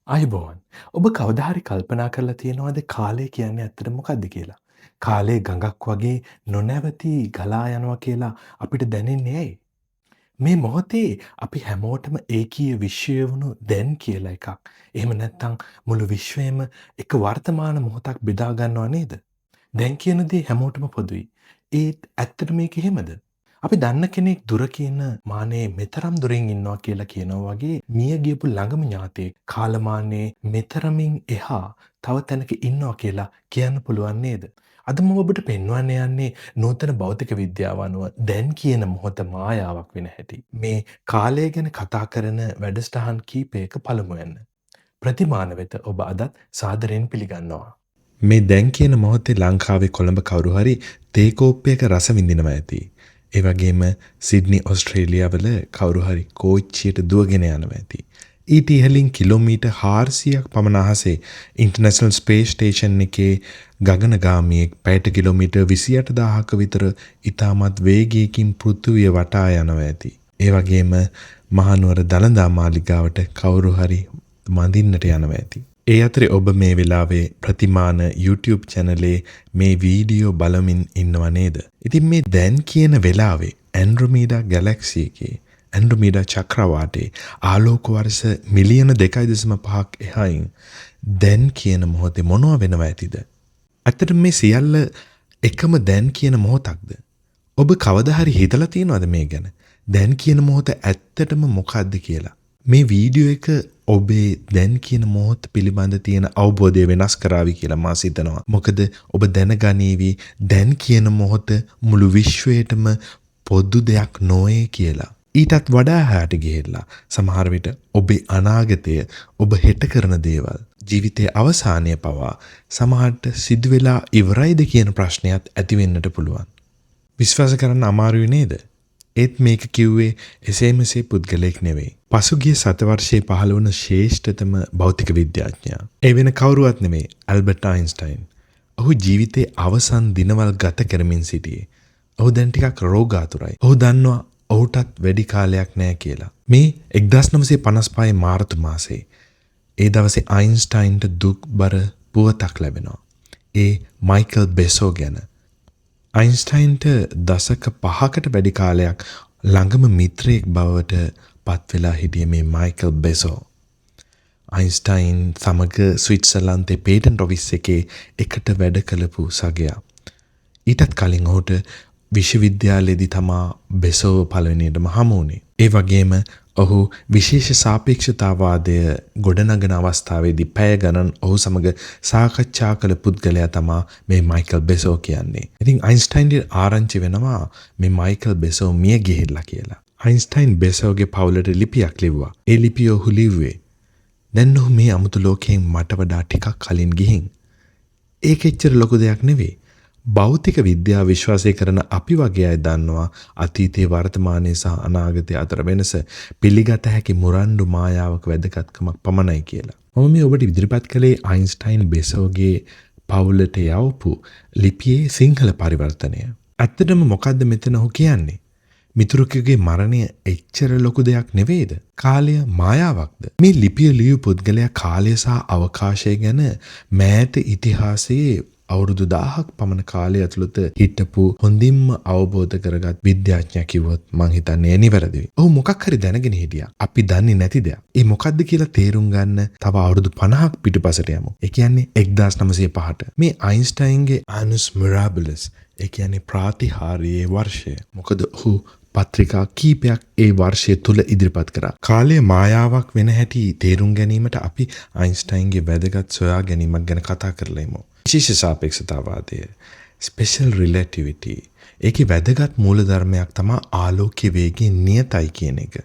අයිබෝන් ඔබ කවදාහරි කල්පනා කරලා තියෙනවද කාලය කියන්නේ ඇත්තට මොකක්ද කියලා. කාලේ ගඟක් වගේ නොනැවති ගලා යනවා කියලා අපිට දැනෙන්නේ ඇයි. මේ මොහොතේ අපි හැමෝටම ඒකීය විශ්වය වුණු දැන් කියලා එකක්. එහෙම නැත්නම් මුළු විශ්වයම එක වර්තමාන මොහොතක් බෙදා ගන්නවා නේද. දැන් කියන දේ හැමෝටම පොදුයි. ඒත් ඇත්තට මේක එහෙමද. අපි දන්න කෙනෙක් දුර කියන මානේ මෙතරම් දුරින් ඉන්නවා කියලා කියනවා වගේ මිය ගියපු ළඟම ඥාතයෙක් කාලමානයේ මෙතරමින් එහා තව තැනක ඉන්නවා කියලා කියන්න පුළුවන් නේද? අද මම ඔබට පෙන්වන්න යන්නේ නූතන භෞතික විද්‍යාව අනුව දැන් කියන මොහොත මායාවක් වෙන හැටි. මේ කාලය ගැන කතා කරන වැඩසටහන් කීපයක පළමුවෙන්න. ප්‍රතිමාන වෙත ඔබ අදත් සාදරයෙන් පිළිගන්නවා. මේ දැන් කියන මොහොතේ ලංකාවේ කොළඹ කවුරු හරි තේ කෝප්පයක රස විඳිනවා ඇති. ඒ වගේම සිඩ්නි ඕස්ට්‍රේලියාවල කවුරු හරි කෝච්චියට දුවගෙන යනවා ඇති. ඊට ඉහළින් කිලෝමීටර් 400ක් පමණ අහසේ ඉන්ටර්නැෂනල් ස්පේස් ස්ටේෂන් එකේ ගගනගාමියෙක් පැයට කිලෝමීටර් 28000ක විතර ඉතාමත් වේගයකින් පෘථිවිය වටා යනවා ඇති. ඒ වගේම මහනුවර දළදා මාලිගාවට කවුරු හරි මඳින්නට යනවා ඇති. ඒ අතරේ ඔබ මේ වෙලාවේ ප්‍රතිමාන YouTube channelේ මේ වීඩියෝ බලමින් ඉන්නව නේද? ඉතින් මේ දැන් කියන වෙලාවේ ඇන්ඩ්‍රොමීඩා ගැලැක්සි එකේ ඇන්ඩ්‍රොමීඩා චක්‍රවාටේ ආලෝක වර්ෂ මිලියන 2.5ක් එහායින් දැන් කියන මොහොතේ මොනව වෙනව ඇතිද? ඇත්තට මේ සියල්ල එකම දැන් කියන මොහොතක්ද? ඔබ කවදා හරි හිතලා තියෙනවද මේ ගැන? දැන් කියන මොහොත ඇත්තටම මොකක්ද කියලා? මේ වීඩියෝ එක ඔබේ දැන් කියන මොහොත පිළිබඳ තියෙන අවබෝධය වෙනස් කරાવી කියලා මා සිතනවා. මොකද ඔබ දැනගනීවි දැන් කියන මොහොත මුළු විශ්වයටම පොදු දෙයක් නොවේ කියලා. ඊටත් වඩා හැට ගිහිල්ලා සමහර විට ඔබේ අනාගතය ඔබ හෙට කරන දේවල් ජීවිතයේ අවසානය පවා සමහරට සිදු වෙලා ඉවරයිද කියන ප්‍රශ්නයත් ඇති වෙන්නට පුළුවන්. විශ්වාස කරන්න අමාරුයි නේද? ඒත් මේක කිව්වේ එසේ මෙසේ පුද්ගලයෙක් නෙවෙයි. පසුගිය සතවර්ෂයේ පහළ වුණ ශ්‍රේෂ්ඨතම භෞතික විද්‍යාඥයා. ඒ වෙන කවුරුවත් නෙවෙයි ඇල්බර්ට් අයින්ස්ටයින්. ඔහු ජීවිතේ අවසන් දිනවල් ගත කරමින් සිටියේ. ඔහු දැන් ටිකක් රෝගාතුරයි. ඔහු දන්නවා ඔහුටත් වැඩි කාලයක් නැහැ කියලා. මේ 1955 මාර්තු මාසයේ ඒ දවසේ අයින්ස්ටයින්ට දුක්බර පුවතක් ලැබෙනවා. ඒ මයිකල් බෙසෝ ගැන. අයින්ස්ටයින්ට දශක 5කට වැඩි කාලයක් ළඟම මිත්‍රයෙක් බවට පත් වෙලා හිටිය මේ මයිකල් බෙසෝ. අයින්ස්ටයින් සමග ස්විට්සර්ලන්තේ පේටන්ට් ඔෆිස් එකේ එකට වැඩ කළපු සගයා. ඊටත් කලින් ඔහුට විශ්වවිද්‍යාලයේදී තමා බෙසෝව පළවෙනියටම හමු වුණේ. ඒ වගේම ඔහු විශේෂ සාපේක්ෂතාවාදය ගොඩනගන අවස්ථාවේදී පැය ගණන් ඔහු සමග සාකච්ඡා කළ පුද්ගලයා තමා මේ මයිකල් බෙසෝ කියන්නේ. ඉතින් අයින්ස්ටයින්ට ආරංචි වෙනවා මේ මයිකල් බෙසෝ මිය ගිහිල්ලා කියලා. අයින්ස්ටයින් බෙසෝගේ පවුලට ලිපියක් ලිව්වා. ඒ ලිපිය ඔහු ලිව්වේ දැන් ඔහු මේ අමුතු ලෝකයෙන් මට වඩා ටිකක් කලින් ගිහින්. ඒක එච්චර ලොකු දෙයක් නෙවෙයි. භෞතික විද්‍යාව විශ්වාසය කරන අපි වගේ අය දන්නවා අතීතයේ වර්තමානයේ සහ අනාගතයේ අතර වෙනස පිළිගත හැකි මුරණ්ඩු මායාවක වැදගත්කමක් පමණයි කියලා. මම මේ ඔබට ඉදිරිපත් කළේ අයින්ස්ටයින් බෙසෝගේ පවුලට යවපු ලිපියේ සිංහල පරිවර්තනය. ඇත්තටම මොකද්ද මෙතන ඔහු කියන්නේ? මිතුරෙකුගේ මරණය එච්චර ලොකු දෙයක් නෙවෙයිද? කාලය මායාවක්ද? මේ ලිපිය ලියු පුද්ගලයා කාලය සහ අවකාශය ගැන මෑත ඉතිහාසයේ අවුරුදු 1000ක් පමණ කාලය ඇතුළත හිටපු හොඳින්ම අවබෝධ කරගත් විද්‍යාඥයා කිව්වොත් මං හිතන්නේ නිවැරදියි. ඔහු මොකක් හරි දැනගෙන හිටියා. අපි දන්නේ නැති දෙයක්. ඒ මොකද්ද කියලා තේරුම් ගන්න තව අවුරුදු 50ක් පිටුපසට යමු. ඒ කියන්නේ 1905ට. මේ අයින්ස්ටයින්ගේ Annus Mirabilis ඒ කියන්නේ ප්‍රාතිහාර්යයේ වර්ෂය. මොකද ඔහු පත්‍රිකා කීපයක් ඒ වර්ෂය තුල ඉදිරිපත් කරා. කාලය මායාවක් වෙන හැටි තේරුම් ගැනීමට අපි අයින්ස්ටයින්ගේ වැදගත් සොයා ගැනීමක් ගැන කතා කරලා ඉමු. විශේෂ සාපේක්ෂතාවාදය, ස්පෙෂල් රිලටිවිටි. ඒකේ වැදගත් මූලධර්මයක් තමයි ආලෝකයේ වේගය නියතයි කියන එක.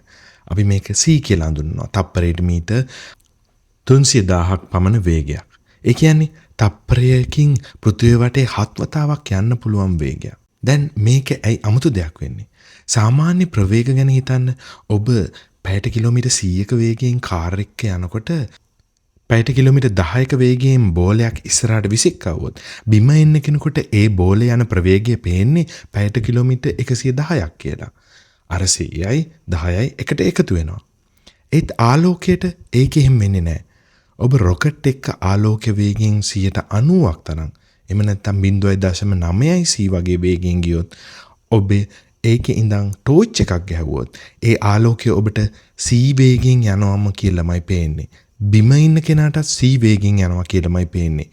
අපි මේක c කියලා හඳුන්වනවා. තප්පරයට මීටර් 300,000ක් පමණ වේගයක්. ඒ කියන්නේ තප්පරයකින් පෘථිවිය වටේ 7 වතාවක් යන්න පුළුවන් වේගයක්. දැන් මේක ඇයි අමුතු දෙයක් වෙන්නේ? සාමාන්‍ය ප්‍රවේග ගැන හිතන්න. ඔබ පැයට කිලෝමීටර් 100ක වේගයෙන් කාර් එකක යනකොට පැයට කිලෝමීටර් 10ක වේගයෙන් බෝලයක් ඉස්සරහට විසිකවුවොත් බිම එන්න කෙනෙකුට ඒ බෝලේ යන ප්‍රවේගය පේන්නේ පැයට කිලෝමීටර් 110ක් කියලා. අර 100යි 10යි එකට එකතු වෙනවා. ඒත් ආලෝකයට ඒක එහෙම වෙන්නේ නැහැ. ඔබ රොකට් එක්ක ආලෝක වේගයෙන් 90ක් තරම් එහෙම නැත්නම් 0.9 c වගේ වේගයෙන් ගියොත් ඔබ ඒකේ ඉඳන් ටෝච් එකක් ගැහුවොත් ඒ ආලෝකය ඔබට c වේගයෙන් යනවාම කියලාමයි පේන්නේ. බිම ඉන්න කෙනාට c වේගයෙන් යනවා කියලාමයි පේන්නේ.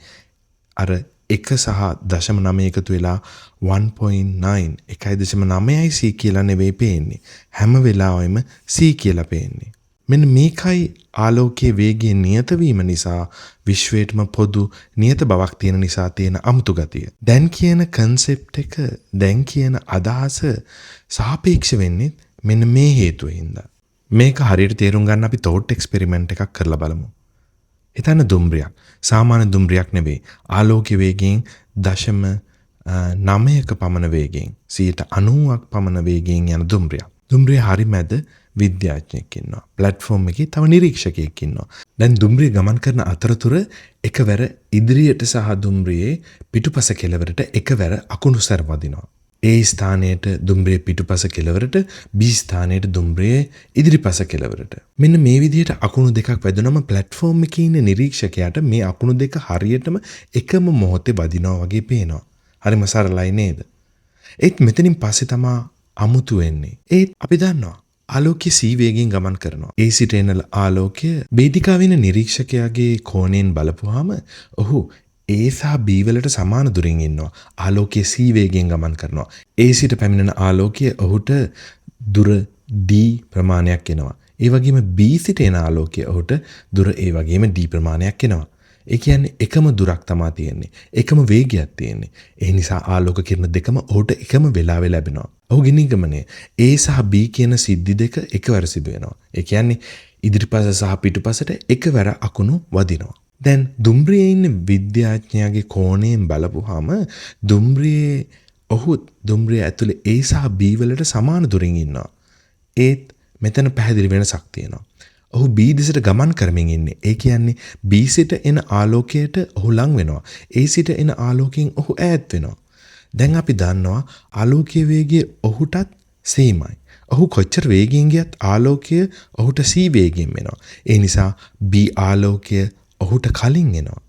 අර 1 සහ 0.9 එකතු වෙලා 1.9 1.9යි c කියලා නෙවෙයි පේන්නේ. හැම වෙලාවෙම c කියලා පේන්නේ. මෙන්න මේකයි ආලෝකයේ වේගය නියත වීම නිසා විශ්වයේටම පොදු නියත බවක් තියෙන නිසා තියෙන අමුතු ගතිය. දැන් කියන concept එක දැන් කියන අදහස සාපේක්ෂ වෙන්නේ මෙන්න මේ හේතුවෙන්ද. මේක හරියට තේරුම් ගන්න අපි thought experiment එකක් කරලා බලමු. හිතන්න දුම්රියක්. සාමාන්‍ය දුම්රියක් නෙවෙයි. ආලෝක වේගයෙන් 0.9ක පමණ වේගයෙන් 90ක් පමණ වේගයෙන් යන දුම්රියක්. දුම්රිය හරි මැද විද්‍යාඥයෙක් ඉන්නවා. ප්ලැට්ෆෝම් එකේ තව නිරීක්ෂකයෙක් ඉන්නවා. දැන් දුම්රිය ගමන් කරන අතරතුර එකවර ඉදිරියට සහ දුම්රියේ පිටුපස කෙළවරට එකවර අකුණු සැර වදිනවා. A ස්ථානයට දුම්රිය පිටුපස කෙළවරට B ස්ථානයට දුම්රිය ඉදිරිපස කෙළවරට. මෙන්න මේ විදිහට අකුණු දෙකක් වැදුනම ප්ලැට්ෆෝම් එකේ ඉන්න නිරීක්ෂකයාට මේ අකුණු දෙක හරියටම එකම මොහොතේ වදිනවා වගේ පේනවා. හරිම සරලයි නේද? ඒත් මෙතනින් පස්සේ තමයි අමුතු වෙන්නේ. ඒත් අපි දන්නවා ආලෝකය c වේගයෙන් ගමන් කරනවා. A සිට එන ආලෝකය වේදිකාවේ ඉන්න නිරීක්ෂකයාගේ කෝණයෙන් බලපුවාම ඔහු A සහ B වලට සමාන දුරින් ඉන්නවා. ආලෝකයේ c වේගයෙන් ගමන් කරනවා. A සිට පැමිණෙන ආලෝකය ඔහුට දුර d ප්‍රමාණයක් එනවා. ඒ වගේම B සිට එන ආලෝකය ඔහුට දුර ඒ වගේම d ප්‍රමාණයක් එනවා. ඒ කියන්නේ එකම දුරක් තමයි තියෙන්නේ. එකම වේගයක් තියෙන්නේ. ඒ නිසා ආලෝක කිරණ දෙකම ඔහුට එකම වෙලාවෙ ලැබෙනවා. ඔහුගේ නිගමනය A සහ B කියන සිද්ධි දෙක එකවර සිදු වෙනවා. ඒ කියන්නේ ඉදිරිපස සහ පිටුපසට එකවර අකුණු වදිනවා. දැන් දුම්රියේ ඉන්න විද්‍යාඥයාගේ කෝණයෙන් බලපුවාම දුම්රිය ඇතුලේ A සහ B වලට සමාන දුරින් ඉන්නවා. ඒත් මෙතන පැහැදිලි වෙනසක් තියෙනවා. ඔහු B දිශට ගමන් කරමින් ඉන්නේ. ඒ කියන්නේ B සිට එන ආලෝකයට ඔහු ලං වෙනවා. A සිට එන ආලෝකයෙන් ඔහු ඈත් වෙනවා. දැන් අපි දන්නවා ආලෝකයේ වේගය ඔහුටත් සේමයි. ඔහු කොච්චර වේගයෙන් ගියත් ආලෝකය ඔහුට c වේගයෙන් එනවා. ඒ නිසා B ආලෝකය ඔහුට කලින් එනවා.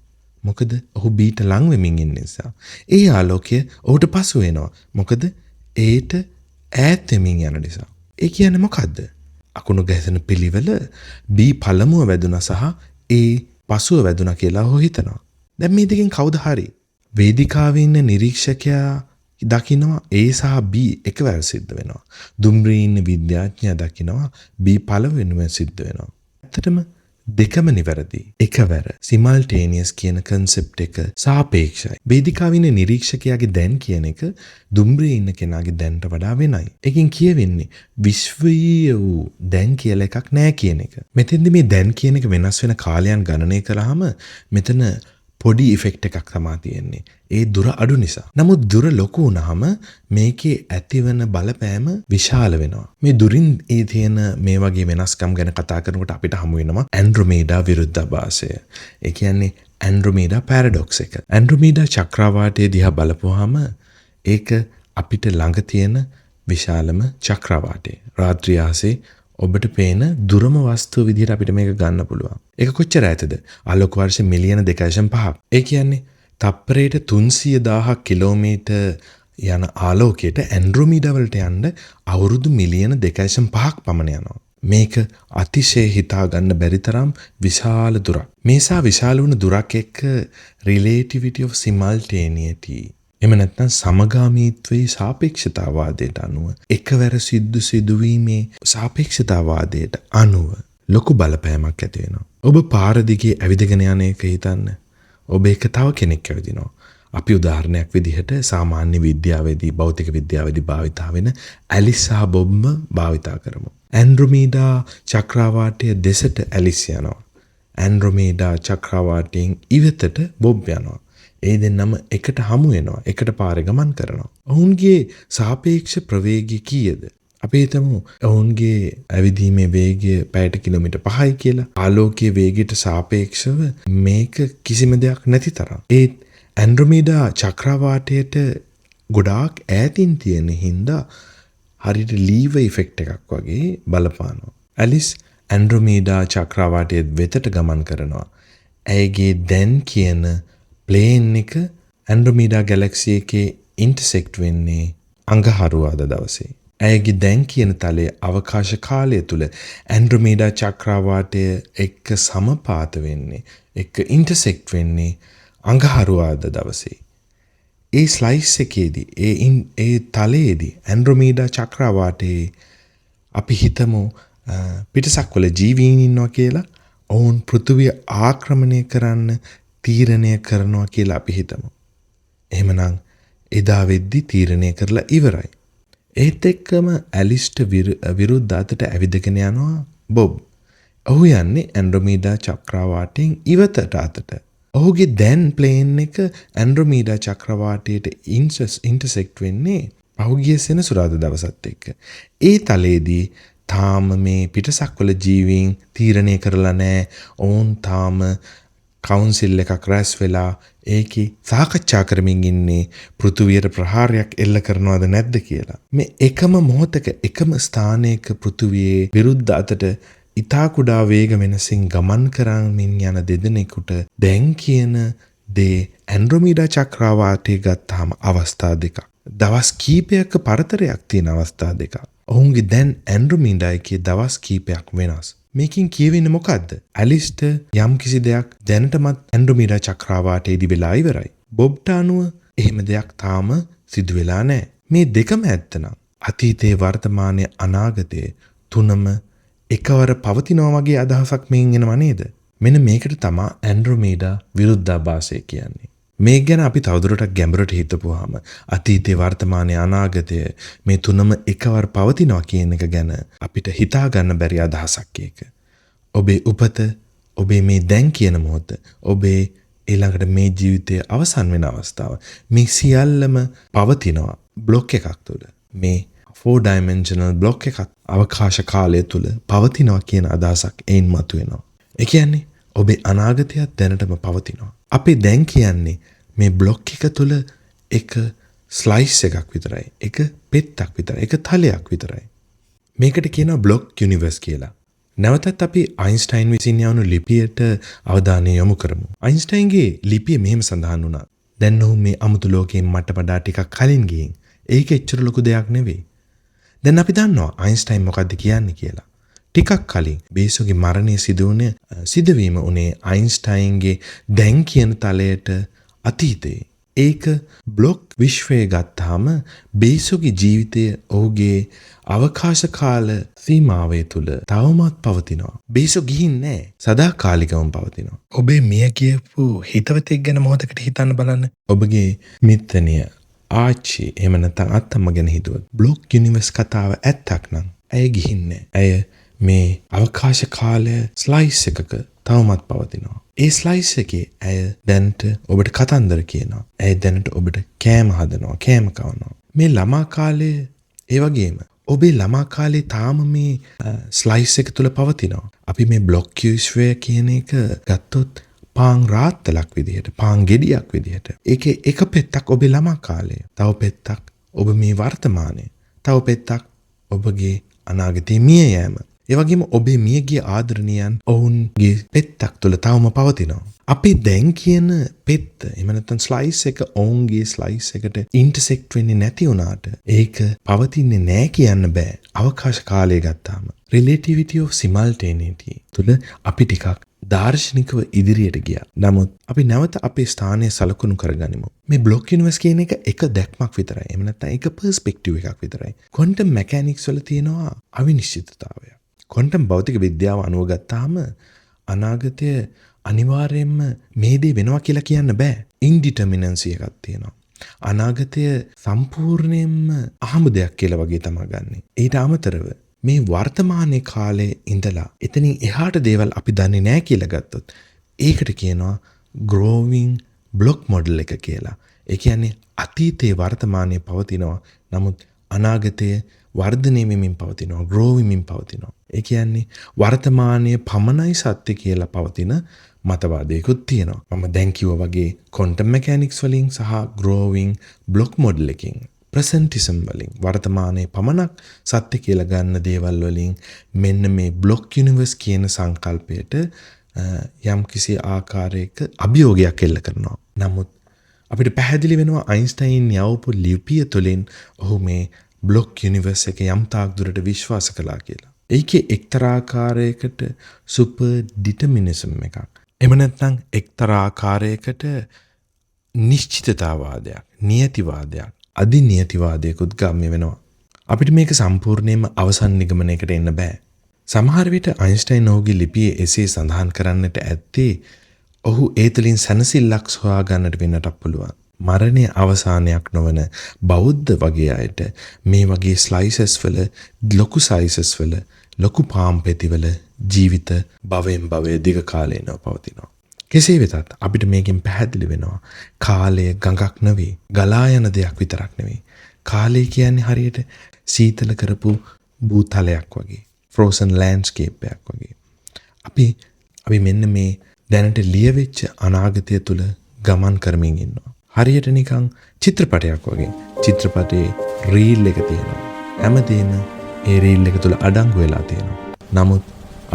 මොකද ඔහු Bට ලං වෙමින් ඉන්න නිසා. ඒ ආලෝකය ඔහුට පසු වෙනවා. මොකද Aට ඈත් වෙමින් යන නිසා. ඒ කියන්නේ මොකද්ද? අකුණු ගැසෙන පිළිවෙල B පළමුව වැදුනා සහ A පසුව වැදුනා කියලා ඔහු හිතනවා. දැන් මේ දෙකෙන් කවුද හරි? වේදිකාවේ ඉන්න නිරීක්ෂකයා දකිනවා A සහ B එකවර සිද්ධ වෙනවා. දුම්රියේ ඉන්න විද්‍යාඥයා දකිනවා B පළවෙනිම සිද්ධ වෙනවා. ඇත්තටම දෙකම නිවැරදි. එකවර simultaneous කියන concept එක සාපේක්ෂයි. වේදිකාවේ ඉන්න නිරීක්ෂකයාගේ දැන් කියන එක දුම්රියේ ඉන්න කෙනාගේ දැන්ට වඩා වෙනයි. එකකින් කියවෙන්නේ විශ්වීය වූ දැන් කියලා එකක් නැහැ කියන එක. මෙතෙන්දි මේ දැන් කියන එක වෙනස් වෙන කාලයන් ගණනය කරාම මෙතන පොඩි ඉෆෙක්ට් එකක් තමයි තියෙන්නේ. ඒ දුර අඩු නිසා. නමුත් දුර ලොකු වුණාම මේකේ ඇතිවන බලපෑම විශාල වෙනවා. මේ දුරින් ඒ තියෙන මේ වගේ වෙනස්කම් ගැන කතා කරනකොට අපිට හමු වෙනවා ඇන්ඩ්‍රොමේඩා විරුද්ධාභාසය. ඒ කියන්නේ ඇන්ඩ්‍රොමේඩා පැරඩොක්ස් එක. ඇන්ඩ්‍රොමේඩා චක්‍රාවාටය දිහා බලපුවාම ඒක අපිට ළඟ තියෙන විශාලම චක්‍රාවාටය. රාත්‍රී ආසේ ඔබට පේන දුරම වස්තුව විදිහට අපිට මේක ගන්න පුළුවන්. ඒක කොච්චර ඈතද? ආලෝක වර්ෂ මිලියන 2.5. ඒ කියන්නේ තප්පරයට 300,000 කිලෝමීටර් යන ආලෝකයට ඇන්ඩ්‍රොමීඩා වලට යන්න අවුරුදු මිලියන 2.5ක් පමණ යනවා. මේක අතිශය හිතා ගන්න බැරි තරම් විශාල දුරක්. මේසා විශාල වුණ දුරක් එක්ක relativity of simultaneity එම නැත්නම් සමගාමීත්වයේ සාපේක්ෂතාවාදයට අනුව එකවර සිදුවීමේ සාපේක්ෂතාවාදයට අනුව ලොකු බලපෑමක් ඇති වෙනවා. ඔබ පාර දිගේ ඇවිදගෙන යන එක හිතන්න. ඔබ එක තව කෙනෙක් ඇවිදිනවා. අපි උදාහරණයක් විදිහට සාමාන්‍ය විද්‍යාවේදී භෞතික විද්‍යාවේදී භාවිතා වෙන ඇලිස් සහ බොබ්ම භාවිතා කරමු. ඇන්ඩ්‍රොමීඩා චක්‍රාවාටයේ දෙසට ඇලිස් යනවා. ඇන්ඩ්‍රොමීඩා චක්‍රාවාටයෙන් ඉවතට බොබ් යනවා. ඒ දෙන්නම එකට හමු වෙනවා. එකට පාරේ ගමන් කරනවා. ඔවුන්ගේ සාපේක්ෂ ප්‍රවේගය කීයද? අපි හිතමු ඔවුන්ගේ ඇවිදීමේ වේගය පැයට කිලෝමීටර් 5යි කියලා. ආලෝකයේ වේගයට සාපේක්ෂව මේක කිසිම දෙයක් නැති තරම්. ඒත් ඇන්ඩ්‍රොමීඩා චක්‍රාවාටයට ගොඩාක් ඈතින් තියෙන හින්දා හරියට ලීවර් ඉෆෙක්ට් එකක් වගේ බලපානවා. ඇලිස් ඇන්ඩ්‍රොමීඩා චක්‍රාවාටයේ වෙතට ගමන් කරනවා. ඇයගේ දැන් කියන ප්ලේන් එක ඇන්ඩ්‍රොමීඩා ගැලැක්සි එකේ ඉන්ටර්සෙක්ට් වෙන්නේ අඟහරුවාදා දවසේ. ඇයගේ දැන් කියන තලය අවකාශ කාලය තුල ඇන්ඩ්‍රොමීඩා චක්‍රාවාටය එක්ක සමපාත වෙන්නේ, එක්ක ඉන්ටර්සෙක්ට් වෙන්නේ අඟහරුවාදා දවසේ. ඒ ස්ලයිස් එකේදී ඒ තලයේදී ඇන්ඩ්‍රොමීඩා චක්‍රාවාටයේ අපි හිතමු පිටසක්වල ජීවීන් ඉන්නවා කියලා. ඔවුන් පෘථුවිය ආක්‍රමණය කරන්න තීරණය කරනවා කියලා අපි හිතමු. එහෙමනම් එදා වෙද්දි තීරණය කරලා ඉවරයි. ඒත් එක්කම ඇලිස්ට විරුද්ධ අතට ඇවිදගෙන යනවා බොබ්. ඔහු යන්නේ ඇන්ඩ්‍රොමීඩා චක්‍රාවාටයෙන් ඉවතට අතට. ඔහුගේ දැන් ප්ලේන් එක ඇන්ඩ්‍රොමීඩා චක්‍රවාටයට ඉන්ටර්සෙක්ට් වෙන්නේ පහුගිය සෙනසුරාදා දවසත් එක්ක. ඒ තලයේදී තාම මේ පිටසක්වල ජීවීන් තීරණය කරලා නැහැ. ඔවුන් තාම කවුන්සිල් එකක් රැස් වෙලා ඒකේ සාකච්ඡා කරමින් ඉන්නේ පෘථුවියට ප්‍රහාරයක් එල්ල කරනවද නැද්ද කියලා. මේ එකම මොහොතක එකම ස්ථානයක පෘථුවියේ විරුද්ධ අතට ඉතා කුඩා වේග වෙනසින් ගමන් කරමින් යන දෙදෙනෙකුට දැන් කියන දේ ඇන්ඩ්‍රොමීඩා චක්‍රාවාටය ගත්තාම අවස්ථා දෙකක්. දවස් කීපයක පරතරයක් තියෙන අවස්ථා දෙකක්. ඔවුන්ගේ දැන් ඇන්ඩ්‍රොමීඩා එකේ දවස් කීපයක් වෙනස්. මේකින් කියවෙන්නේ මොකද්ද? ඇලිස්ට යම් කිසි දෙයක් දැනටමත් ඇන්ඩ්‍රොමීඩා චක්‍රාවාටයේදී වෙලා ඉවරයි. බොබ්ට අනුව එහෙම දෙයක් තාම සිදු වෙලා නැහැ. මේ දෙකම ඇත්තනම් අතීතයේ වර්තමානයේ අනාගතයේ තුනම එකවර පවතිනවා වගේ අදහසක් මෙයින් එනවා නේද? මෙන්න මේකට තමයි ඇන්ඩ්‍රොමීඩා විරුද්ධාභාසය කියන්නේ. මේක ගැන අපි තවදුරටත් ගැඹුරට හිතපුවාම අතීතයේ වර්තමානයේ අනාගතය මේ තුනම එකවර පවතිනවා කියන එක ගැන අපිට හිතා ගන්න බැරි අදහසක් ඒක. ඔබේ උපත, ඔබේ මේ දැන් කියන මොහොත, ඔබේ ඊළඟට මේ ජීවිතයේ අවසන් වෙන අවස්ථාව, මේ සියල්ලම පවතිනවා බ්ලොක් එකක් තුළ. මේ 4 dimensional block එකක් අවකාශ කාලය තුල පවතිනවා කියන අදහසක් එයින් මතුවෙනවා. ඒ කියන්නේ ඔබේ අනාගතයත් දැනටම පවතිනවා. අපි දැන් කියන්නේ මේ බ්ලොක් එක තුල එක ස්ලයිස් එකක් විතරයි. එක පෙත්තක් විතරයි. එක තලයක් විතරයි. මේකට කියනවා බ්ලොක් යුනිවර්ස් කියලා. නැවතත් අපි අයින්ස්ටයින් විසින් යවුණු ලිපියට අවධානය යොමු කරමු. අයින්ස්ටයින්ගේ ලිපිය මෙහෙම සඳහන් වුණා. දැන් ඔහු මේ අමුතු ලෝකයෙන් මට වඩා ටිකක් කලින් ගිහින් ඒක එච්චර ලොකු දෙයක් නෙවෙයි. දැන් අපි දන්නවා අයින්ස්ටයින් මොකද්ද කියන්නේ කියලා. ටිකක් කලින් බේසෝගේ මරණය සිදුවීම උනේ අයින්ස්ටයින්ගේ දැන් කියන තලයට අතීතයේ. ඒක බ්ලොක් විශ්වය ගත්තාම බේසෝගේ ජීවිතය ඔහුගේ අවකාශ කාල සීමාවේ තුල තවමත් පවතිනවා. බේසෝ ගිහින් නැහැ. සදාකාලිකවම පවතිනවා. ඔබේ මිය කියපු හිතවතෙක් ගැන මොහොතකට හිතන්න බලන්න. ඔබගේ මිත්‍රණිය ආච්චි එහෙම නැත්නම් අත්තම්ම ගැන හිතුවොත් බ්ලොක් යුනිවර්ස් කතාව ඇත්තක් නම් ඇය ගිහින් නැහැ. ඇය මේ අවකාශ කාලය ස්ලයිස් එකක තවමත් පවතිනවා. ඒ ස්ලයිස් එකේ ඇය දැනට ඔබට කතන්දර කියනවා. ඇය දැනට ඔබට කෑම හදනවා, කෑම කවනවා. මේ ළමා කාලය ඒ වගේම ඔබේ ළමා කාලේ තාම මේ ස්ලයිස් එක තුල පවතිනවා. අපි මේ බ්ලොක් විශ්වය කියන එක ගත්තොත් පාන් රාත්තලක් විදිහට, පාන් ගෙඩියක් විදිහට. ඒකේ එක පෙත්තක් ඔබේ ළමා කාලය, තව පෙත්තක් ඔබ මේ වර්තමානයේ, තව පෙත්තක් ඔබගේ අනාගතයේ මිය යෑම. ඒ වගේම ඔබේ මියගිය ආදරණීයන් ඔවුන්ගේ පෙත්තක් තුළ තවම පවතිනවා. අපි දැන් කියන පෙත්ත එහෙම නැත්නම් ස්ලයිස් එක ඔවුන්ගේ ස්ලයිස් එකට ඉන්ටර්සෙක්ට් වෙන්නේ නැති වුණාට ඒක පවතින්නේ නැහැ කියන්න බෑ. අවකාශ කාලය ගත්තාම relativity of simultaneity තුළ අපි ටිකක් දාර්ශනිකව ඉදිරියට ගියා. නමුත් අපි නැවත අපේ ස්ථානය සලකුණු කරගනිමු. මේ බ්ලොක් යුනිවර්ස් කියන එක දැක්මක් විතරයි. එහෙම නැත්නම් එක පර්ස්පෙක්ටිව් එකක් විතරයි. ක්වොන්ටම් මෙකැනික්ස් වල තියෙනවා අවිනිශ්චිතතාවය. ක්වොන්ටම් භෞතික විද්‍යාව අනුව ගත්තාම අනාගතය අනිවාර්යයෙන්ම මේ දේ වෙනවා කියලා කියන්න බෑ. ඉන්ඩිටර්මිනන්සි එකක් තියෙනවා. අනාගතය සම්පූර්ණයෙන්ම අහඹ දෙයක් කියලා වගේ තමයි ගන්නෙ. ඊට අමතරව මේ වර්තමානයේ කාලේ ඉඳලා එතනින් එහාට දේවල් අපි දන්නේ නැහැ කියලා ගත්තොත් ඒකට කියනවා growing block model එක කියලා. ඒ කියන්නේ අතීතයේ වර්තමානයේ පවතිනවා. නමුත් අනාගතයේ වර්ධනය වෙමින් පවතිනවා, grow වෙමින් පවතිනවා. ඒ කියන්නේ වර්තමානයේ පමණයි සත්‍ය කියලා පවතින මතවාදයකුත් තියෙනවා. මම දැන් කිව්වා වගේ quantum mechanics වලින් සහ growing block model එකකින් ප්‍රසන්ටිසම් වලින් වර්තමානයේ පමණක් සත්‍ය කියලා ගන්න දේවල් වලින් මෙන්න මේ බ්ලොක් යුනිවර්ස් කියන සංකල්පයට යම් කිසි ආකාරයක අභියෝගයක් එල්ල කරනවා. නමුත් අපිට පැහැදිලි වෙනවා අයින්ස්ටයින් යවපු ලිපිය තුළින් ඔහු මේ බ්ලොක් යුනිවර්ස් එක යම් තාක් දුරට විශ්වාස කළා කියලා. ඒකේ එක්තරා ආකාරයකට සුපර් ඩිටර්මිනිසම් එකක්. එහෙම නැත්නම් එක්තරා ආකාරයකට නිශ්චිතතාවාදයක්, නියතිවාදයක්, අධිනියතිවාදයකුත් ගම්‍ය වෙනවා. අපිට මේක සම්පූර්ණයෙන්ම අවසන් නිගමනයකට එන්න බෑ. සමහර විට අයින්ස්ටයින් ඔහුගේ ලිපියේ එසේ සඳහන් කරන්නට ඇත්තේ ඔහු ඒ තුළින් සැනසෙල්ලක් සොයා ගන්නට වෙන්නට පුළුවන්. මරණය අවසානයක් නොවන බෞද්ධ වගේ අයට මේ වගේ ස්ලයිසස් වල ලොකු සයිසස් වල ලොකු පාම්පෙති වල ජීවිත භවයෙන් භවය දිග කාලේනව පවතිනවා. කෙසේ වෙතත් අපිට මේකෙන් පැහැදිලි වෙනවා කාලය ගඟක් නෙවෙයි, ගලා යන දෙයක් විතරක් නෙවෙයි. කාලය කියන්නේ හරියට සීතල කරපු භූතලයක් වගේ, ෆ්‍රෝසන් ලෑන්ඩ්ස්කේප් එකක් වගේ. අපි මෙන්න මේ දැනට ලියවෙච්ච අනාගතය තුල ගමන් කරමින් ඉන්නවා. හරියට නිකන් චිත්‍රපටයක් වගේ. චිත්‍රපටයේ රීල් එක තියෙනවා. හැමදේම ඒ රීල් එක තුල අඩංගු වෙලා තියෙනවා. නමුත්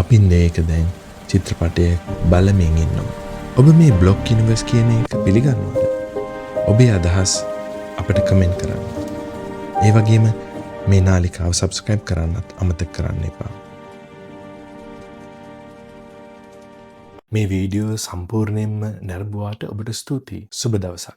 අපි මේක දැන් චිත්‍රපටයේ බලමින් ඉන්නවා. ඔබ මේ බ්ලොක් යුනිවර්ස් කියන එක පිළිගන්නවද? ඔබේ අදහස් අපිට කමෙන්ට් කරන්න. ඒ වගේම මේ නාලිකාව සබ්ස්ක්‍රයිබ් කරන්නත් අමතක කරන්න එපා. මේ වීඩියෝ සම්පූර්ණයෙන්ම නැරඹුවාට ඔබට ස්තුතියි. සුබ දවසක්.